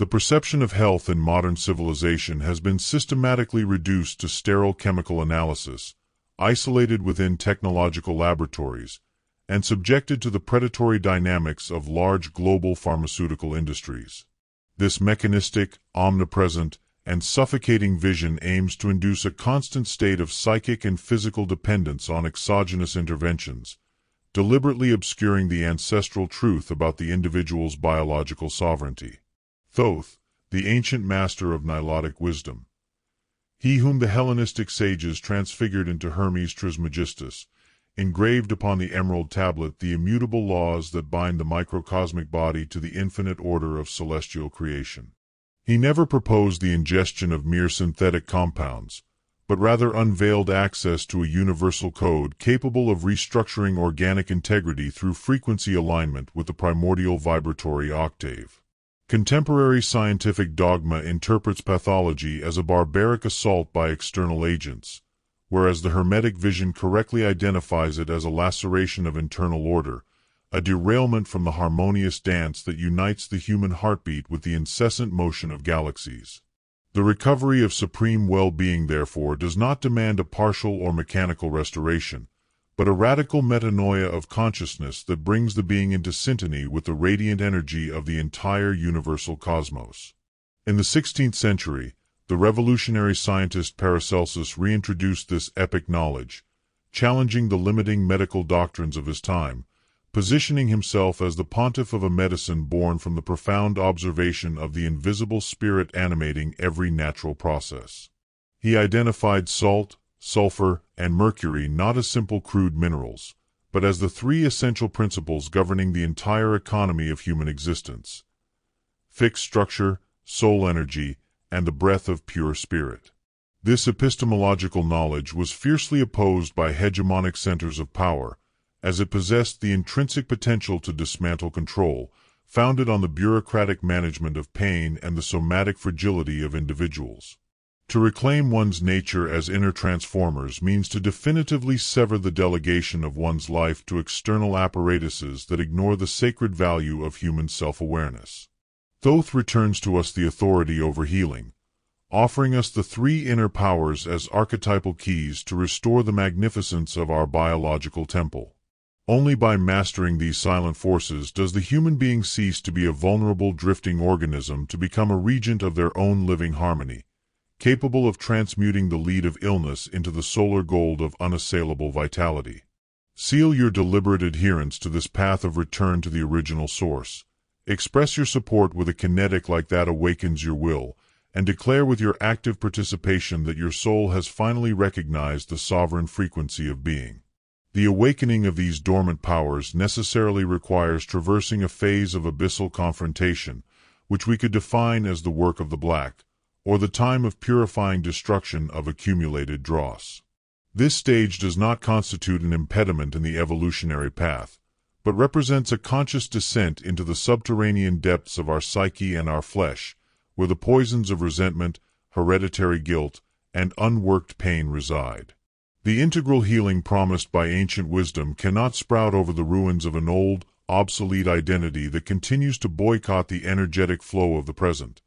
The perception of health in modern civilization has been systematically reduced to sterile chemical analysis, isolated within technological laboratories, and subjected to the predatory dynamics of large global pharmaceutical industries. This mechanistic, omnipresent, and suffocating vision aims to induce a constant state of psychic and physical dependence on exogenous interventions, deliberately obscuring the ancestral truth about the individual's biological sovereignty. Thoth, the ancient master of Nilotic wisdom. He whom the Hellenistic sages transfigured into Hermes Trismegistus, engraved upon the emerald tablet the immutable laws that bind the microcosmic body to the infinite order of celestial creation. He never proposed the ingestion of mere synthetic compounds, but rather unveiled access to a universal code capable of restructuring organic integrity through frequency alignment with the primordial vibratory octave. Contemporary scientific dogma interprets pathology as a barbaric assault by external agents, whereas the Hermetic vision correctly identifies it as a laceration of internal order, a derailment from the harmonious dance that unites the human heartbeat with the incessant motion of galaxies. The recovery of supreme well-being, therefore, does not demand a partial or mechanical restoration, but a radical metanoia of consciousness that brings the being into syntony with the radiant energy of the entire universal cosmos. In the 16th century, the revolutionary scientist Paracelsus reintroduced this epic knowledge, challenging the limiting medical doctrines of his time, positioning himself as the pontiff of a medicine born from the profound observation of the invisible spirit animating every natural process. He identified salt, sulfur, and mercury not as simple crude minerals, but as the three essential principles governing the entire economy of human existence: fixed structure, soul energy, and the breath of pure spirit. This epistemological knowledge was fiercely opposed by hegemonic centers of power, as it possessed the intrinsic potential to dismantle control, founded on the bureaucratic management of pain and the somatic fragility of individuals. To reclaim one's nature as inner transformers means to definitively sever the delegation of one's life to external apparatuses that ignore the sacred value of human self-awareness. Thoth returns to us the authority over healing, offering us the three inner powers as archetypal keys to restore the magnificence of our biological temple. Only by mastering these silent forces does the human being cease to be a vulnerable drifting organism to become a regent of their own living harmony, capable of transmuting the lead of illness into the solar gold of unassailable vitality. Seal your deliberate adherence to this path of return to the original source. Express your support with a kinetic like that awakens your will, and declare with your active participation that your soul has finally recognized the sovereign frequency of being. The awakening of these dormant powers necessarily requires traversing a phase of abyssal confrontation, which we could define as the work of the black, or the time of purifying destruction of accumulated dross. This stage does not constitute an impediment in the evolutionary path, but represents a conscious descent into the subterranean depths of our psyche and our flesh, where the poisons of resentment, hereditary guilt, and unworked pain reside. The integral healing promised by ancient wisdom cannot sprout over the ruins of an old, obsolete identity that continues to boycott the energetic flow of the present.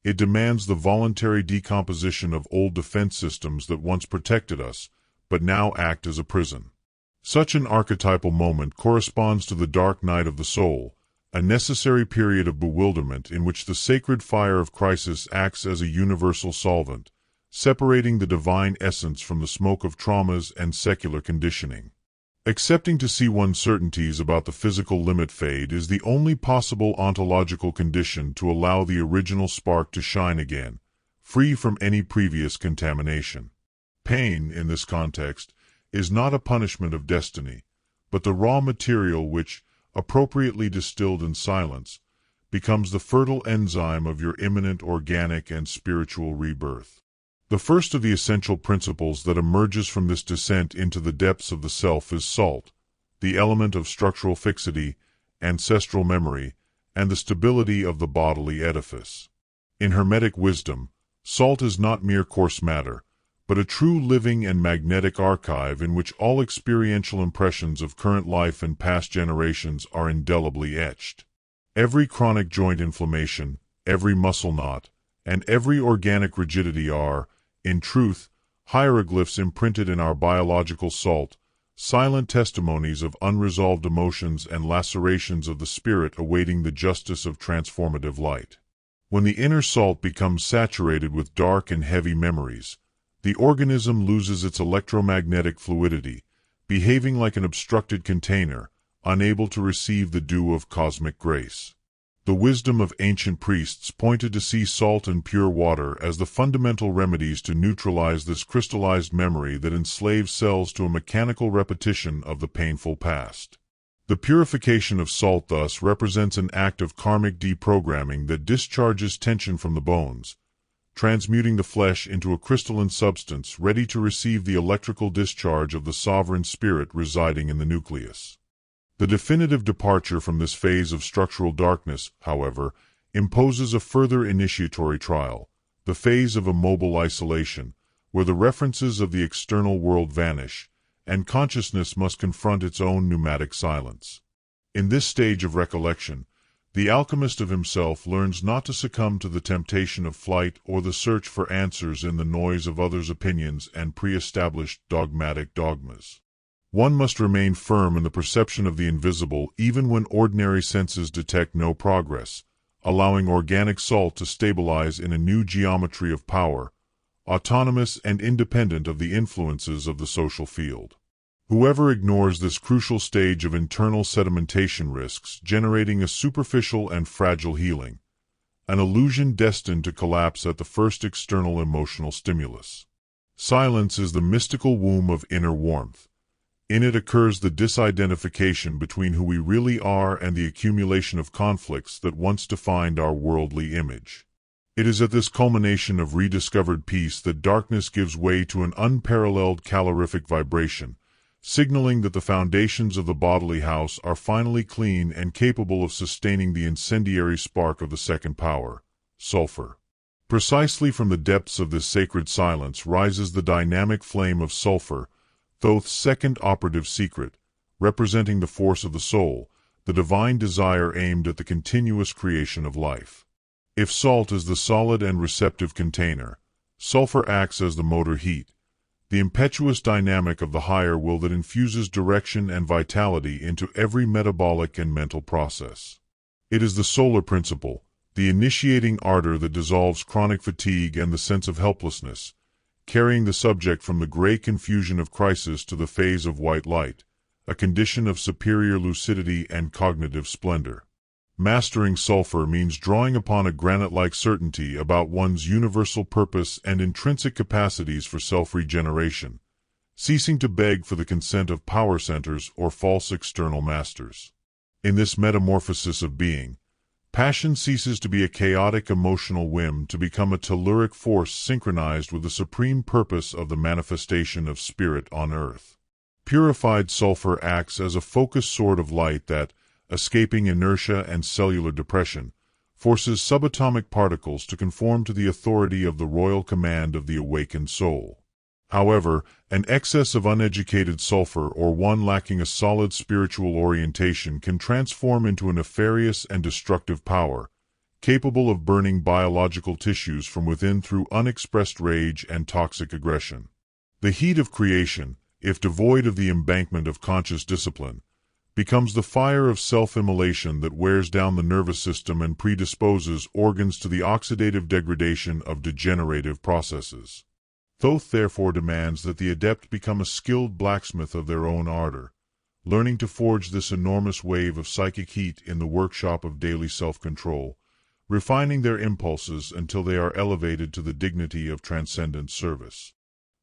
It demands the voluntary decomposition of old defense systems that once protected us, but now act as a prison. Such an archetypal moment corresponds to the dark night of the soul, a necessary period of bewilderment in which the sacred fire of crisis acts as a universal solvent, separating the divine essence from the smoke of traumas and secular conditioning. Accepting to see one's certainties about the physical limit fade is the only possible ontological condition to allow the original spark to shine again, free from any previous contamination. Pain, in this context, is not a punishment of destiny, but the raw material which, appropriately distilled in silence, becomes the fertile enzyme of your imminent organic and spiritual rebirth. The first of the essential principles that emerges from this descent into the depths of the self is salt, the element of structural fixity, ancestral memory, and the stability of the bodily edifice. In Hermetic wisdom, salt is not mere coarse matter, but a true living and magnetic archive in which all experiential impressions of current life and past generations are indelibly etched. Every chronic joint inflammation, every muscle knot, and every organic rigidity are, in truth, hieroglyphs imprinted in our biological salt, silent testimonies of unresolved emotions and lacerations of the spirit awaiting the justice of transformative light. When the inner salt becomes saturated with dark and heavy memories, the organism loses its electromagnetic fluidity, behaving like an obstructed container, unable to receive the dew of cosmic grace. The wisdom of ancient priests pointed to sea salt and pure water as the fundamental remedies to neutralize this crystallized memory that enslaves cells to a mechanical repetition of the painful past. The purification of salt thus represents an act of karmic deprogramming that discharges tension from the bones, transmuting the flesh into a crystalline substance ready to receive the electrical discharge of the sovereign spirit residing in the nucleus. The definitive departure from this phase of structural darkness, however, imposes a further initiatory trial, the phase of immobile isolation, where the references of the external world vanish, and consciousness must confront its own pneumatic silence. In this stage of recollection, the alchemist of himself learns not to succumb to the temptation of flight or the search for answers in the noise of others' opinions and pre-established dogmatic dogmas. One must remain firm in the perception of the invisible even when ordinary senses detect no progress, allowing organic salt to stabilize in a new geometry of power, autonomous and independent of the influences of the social field. Whoever ignores this crucial stage of internal sedimentation risks generating a superficial and fragile healing, an illusion destined to collapse at the first external emotional stimulus. Silence is the mystical womb of inner warmth. In it occurs the disidentification between who we really are and the accumulation of conflicts that once defined our worldly image. It is at this culmination of rediscovered peace that darkness gives way to an unparalleled calorific vibration, signaling that the foundations of the bodily house are finally clean and capable of sustaining the incendiary spark of the second power, sulfur. Precisely from the depths of this sacred silence rises the dynamic flame of sulfur, Thoth's second operative secret, representing the force of the soul, the divine desire aimed at the continuous creation of life. If salt is the solid and receptive container, sulfur acts as the motor heat, the impetuous dynamic of the higher will that infuses direction and vitality into every metabolic and mental process. It is the solar principle, the initiating ardor that dissolves chronic fatigue and the sense of helplessness, carrying the subject from the gray confusion of crisis to the phase of white light, a condition of superior lucidity and cognitive splendor. Mastering sulfur means drawing upon a granite-like certainty about one's universal purpose and intrinsic capacities for self-regeneration, ceasing to beg for the consent of power centers or false external masters. In this metamorphosis of being, passion ceases to be a chaotic emotional whim to become a telluric force synchronized with the supreme purpose of the manifestation of spirit on earth. Purified sulfur acts as a focused sword of light that, escaping inertia and cellular depression, forces subatomic particles to conform to the authority of the royal command of the awakened soul. However, an excess of uneducated sulfur or one lacking a solid spiritual orientation can transform into a nefarious and destructive power, capable of burning biological tissues from within through unexpressed rage and toxic aggression. The heat of creation, if devoid of the embankment of conscious discipline, becomes the fire of self-immolation that wears down the nervous system and predisposes organs to the oxidative degradation of degenerative processes. Thoth therefore demands that the adept become a skilled blacksmith of their own ardor, learning to forge this enormous wave of psychic heat in the workshop of daily self-control, refining their impulses until they are elevated to the dignity of transcendent service.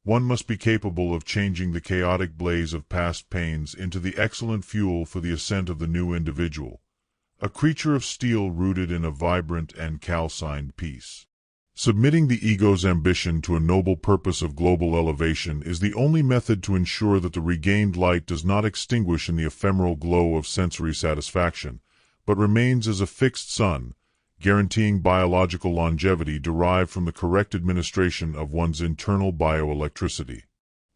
One must be capable of changing the chaotic blaze of past pains into the excellent fuel for the ascent of the new individual, a creature of steel rooted in a vibrant and calcined peace. Submitting the ego's ambition to a noble purpose of global elevation is the only method to ensure that the regained light does not extinguish in the ephemeral glow of sensory satisfaction, but remains as a fixed sun, guaranteeing biological longevity derived from the correct administration of one's internal bioelectricity.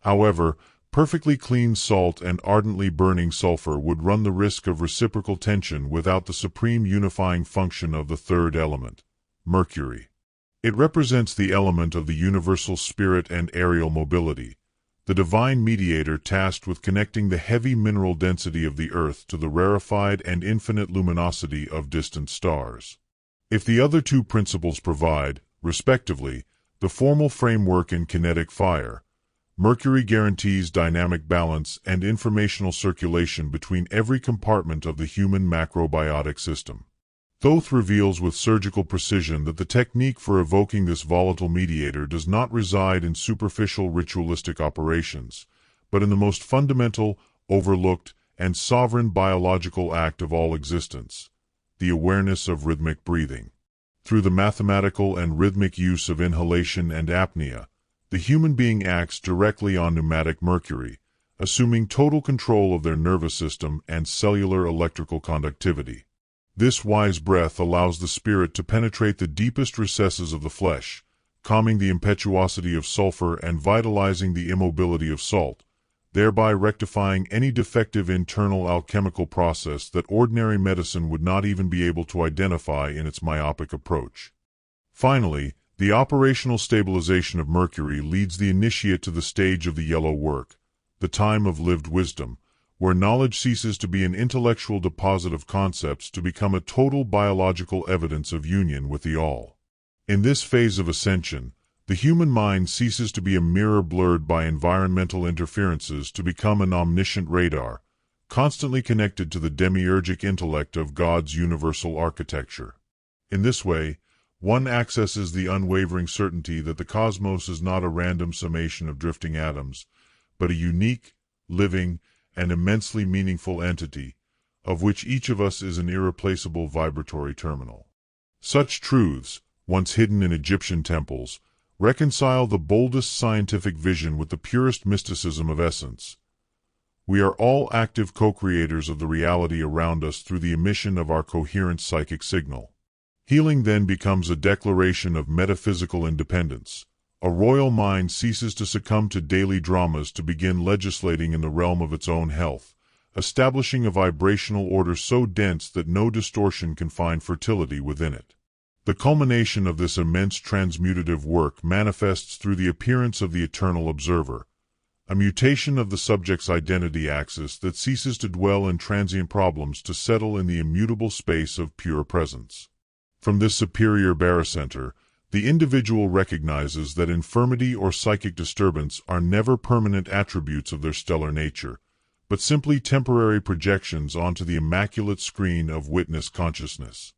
However, perfectly clean salt and ardently burning sulfur would run the risk of reciprocal tension without the supreme unifying function of the third element, Mercury. It represents the element of the universal spirit and aerial mobility, the divine mediator tasked with connecting the heavy mineral density of the Earth to the rarefied and infinite luminosity of distant stars. If the other two principles provide, respectively, the formal framework and kinetic fire, Mercury guarantees dynamic balance and informational circulation between every compartment of the human macrobiotic system. Thoth reveals with surgical precision that the technique for evoking this volatile mediator does not reside in superficial ritualistic operations, but in the most fundamental, overlooked, and sovereign biological act of all existence, the awareness of rhythmic breathing. Through the mathematical and rhythmic use of inhalation and apnea, the human being acts directly on pneumatic mercury, assuming total control of their nervous system and cellular electrical conductivity. This wise breath allows the spirit to penetrate the deepest recesses of the flesh, calming the impetuosity of sulfur and vitalizing the immobility of salt, thereby rectifying any defective internal alchemical process that ordinary medicine would not even be able to identify in its myopic approach. Finally, the operational stabilization of mercury leads the initiate to the stage of the yellow work, the time of lived wisdom, where knowledge ceases to be an intellectual deposit of concepts to become a total biological evidence of union with the all. In this phase of ascension, the human mind ceases to be a mirror blurred by environmental interferences to become an omniscient radar, constantly connected to the demiurgic intellect of God's universal architecture. In this way, one accesses the unwavering certainty that the cosmos is not a random summation of drifting atoms, but a unique, living, and immensely meaningful entity, of which each of us is an irreplaceable vibratory terminal. Such truths, once hidden in Egyptian temples, reconcile the boldest scientific vision with the purest mysticism of essence. We are all active co-creators of the reality around us through the emission of our coherent psychic signal. Healing then becomes a declaration of metaphysical independence. A royal mind ceases to succumb to daily dramas to begin legislating in the realm of its own health, establishing a vibrational order so dense that no distortion can find fertility within it. The culmination of this immense transmutative work manifests through the appearance of the eternal observer, a mutation of the subject's identity axis that ceases to dwell in transient problems to settle in the immutable space of pure presence. From this superior barycenter, the individual recognizes that infirmity or psychic disturbance are never permanent attributes of their stellar nature, but simply temporary projections onto the immaculate screen of witness consciousness.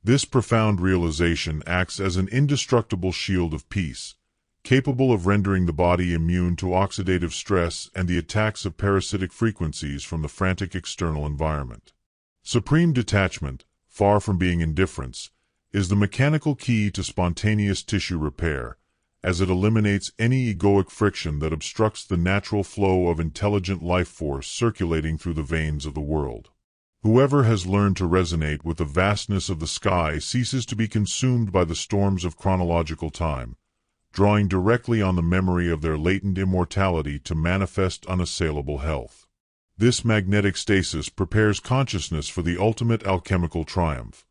This profound realization acts as an indestructible shield of peace, capable of rendering the body immune to oxidative stress and the attacks of parasitic frequencies from the frantic external environment. Supreme detachment, far from being indifference, is the mechanical key to spontaneous tissue repair, as it eliminates any egoic friction that obstructs the natural flow of intelligent life force circulating through the veins of the world. Whoever has learned to resonate with the vastness of the sky ceases to be consumed by the storms of chronological time, drawing directly on the memory of their latent immortality to manifest unassailable health. This magnetic stasis prepares consciousness for the ultimate alchemical triumph.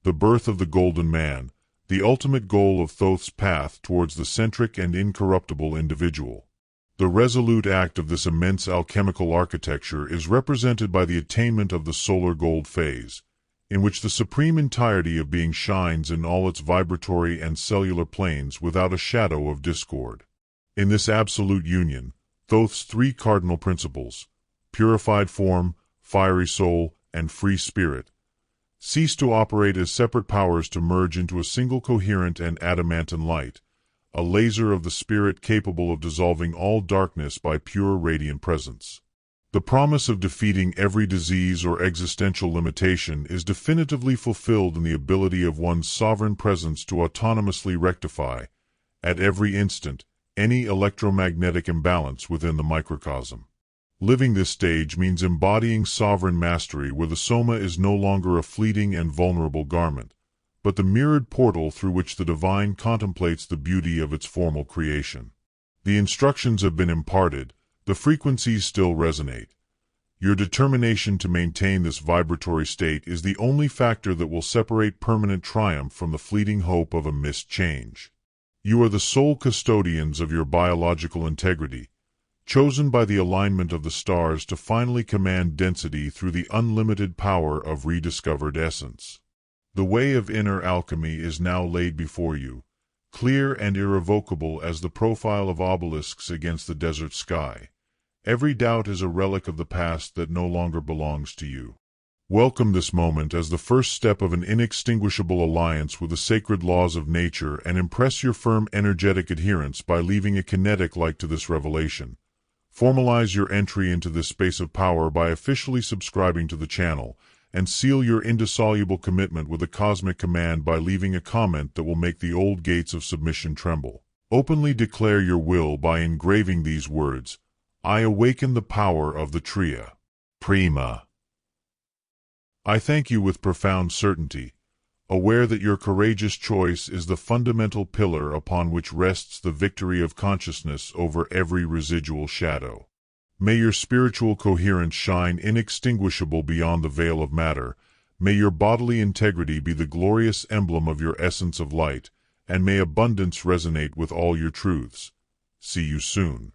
The birth of the Golden Man, the ultimate goal of Thoth's path towards the centric and incorruptible individual. The resolute act of this immense alchemical architecture is represented by the attainment of the solar gold phase, in which the supreme entirety of being shines in all its vibratory and cellular planes without a shadow of discord. In this absolute union, Thoth's three cardinal principles, purified form, fiery soul, and free spirit, cease to operate as separate powers to merge into a single coherent and adamantine light, a laser of the spirit capable of dissolving all darkness by pure radiant presence. The promise of defeating every disease or existential limitation is definitively fulfilled in the ability of one's sovereign presence to autonomously rectify, at every instant, any electromagnetic imbalance within the microcosm. Living this stage means embodying sovereign mastery where the soma is no longer a fleeting and vulnerable garment, but the mirrored portal through which the divine contemplates the beauty of its formal creation. The instructions have been imparted, the frequencies still resonate. Your determination to maintain this vibratory state is the only factor that will separate permanent triumph from the fleeting hope of a missed change. You are the sole custodians of your biological integrity, chosen by the alignment of the stars to finally command density through the unlimited power of rediscovered essence. The way of inner alchemy is now laid before you, clear and irrevocable as the profile of obelisks against the desert sky. Every doubt is a relic of the past that no longer belongs to you. Welcome this moment as the first step of an inextinguishable alliance with the sacred laws of nature, and impress your firm energetic adherence by leaving a kinetic light to this revelation. Formalize your entry into this space of power by officially subscribing to the channel, and seal your indissoluble commitment with a cosmic command by leaving a comment that will make the old gates of submission tremble. Openly declare your will by engraving these words: I awaken the power of the Tria Prima. I thank you with profound certainty, aware that your courageous choice is the fundamental pillar upon which rests the victory of consciousness over every residual shadow. May your spiritual coherence shine inextinguishable beyond the veil of matter, may your bodily integrity be the glorious emblem of your essence of light, and may abundance resonate with all your truths. See you soon.